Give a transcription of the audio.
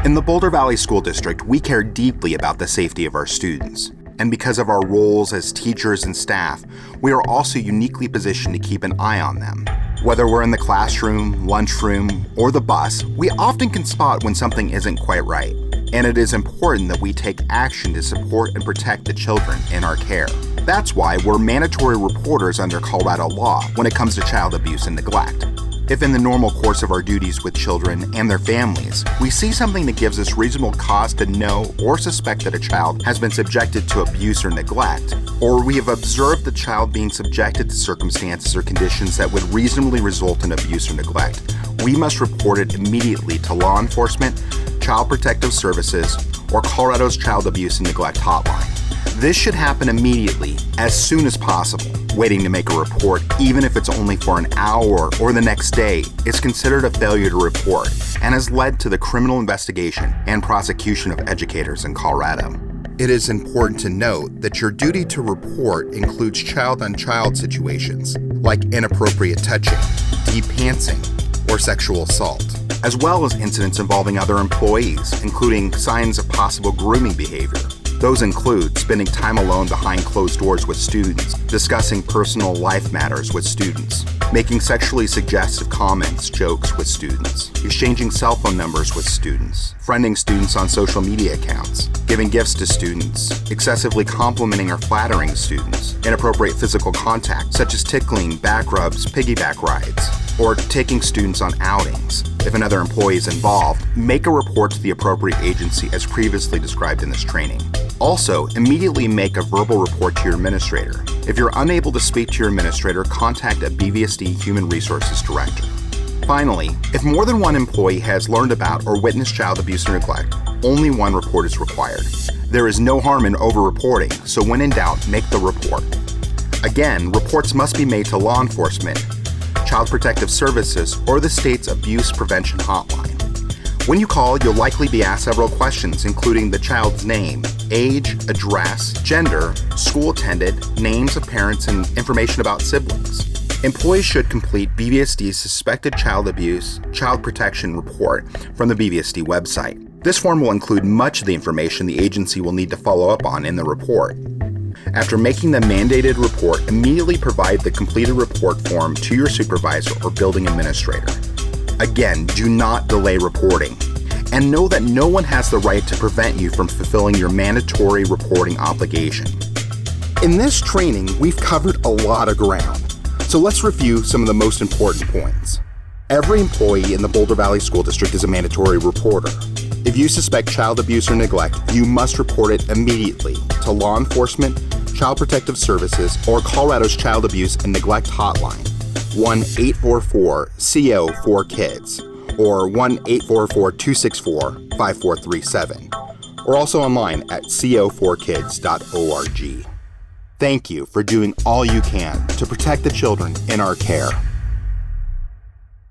In the Boulder Valley School District, we care deeply about the safety of our students. And because of our roles as teachers and staff, we are also uniquely positioned to keep an eye on them. Whether we're in the classroom, lunchroom, or the bus, we often can spot when something isn't quite right. And it is important that we take action to support and protect the children in our care. That's why we're mandatory reporters under Colorado law when it comes to child abuse and neglect. If in the normal course of our duties with children and their families, we see something that gives us reasonable cause to know or suspect that a child has been subjected to abuse or neglect, or we have observed the child being subjected to circumstances or conditions that would reasonably result in abuse or neglect, we must report it immediately to law enforcement, Child Protective Services, or Colorado's Child Abuse and Neglect Hotline. This should happen immediately, as soon as possible. Waiting to make a report, even if it's only for an hour or the next day, is considered a failure to report and has led to the criminal investigation and prosecution of educators in Colorado. It is important to note that your duty to report includes child-on-child situations, like inappropriate touching, deep pantsing, or sexual assault, as well as incidents involving other employees, including signs of possible grooming behavior. Those include spending time alone behind closed doors with students, discussing personal life matters with students, making sexually suggestive comments, jokes with students, exchanging cell phone numbers with students, friending students on social media accounts, giving gifts to students, excessively complimenting or flattering students, inappropriate physical contact such as tickling, back rubs, piggyback rides, or taking students on outings. If another employee is involved, make a report to the appropriate agency as previously described in this training. Also, immediately make a verbal report to your administrator. If you're unable to speak to your administrator, contact a BVSD Human Resources Director. Finally, if more than one employee has learned about or witnessed child abuse or neglect, only one report is required. There is no harm in over-reporting, so when in doubt, make the report. Again, reports must be made to law enforcement, Child Protective Services, or the state's Abuse Prevention Hotline. When you call, you'll likely be asked several questions, including the child's name, age, address, gender, school attended, names of parents, and information about siblings. Employees should complete BVSD's Suspected Child Abuse Child Protection Report from the BVSD website. This form will include much of the information the agency will need to follow up on in the report. After making the mandated report, immediately provide the completed report form to your supervisor or building administrator. Again, do not delay reporting. And know that no one has the right to prevent you from fulfilling your mandatory reporting obligation. In this training, we've covered a lot of ground. So let's review some of the most important points. Every employee in the Boulder Valley School District is a mandatory reporter. If you suspect child abuse or neglect, you must report it immediately to law enforcement, Child Protective Services, or Colorado's Child Abuse and Neglect Hotline, 1-844-CO-4-KIDS, or 1-844-264-5437, or also online at co4kids.org. Thank you for doing all you can to protect the children in our care.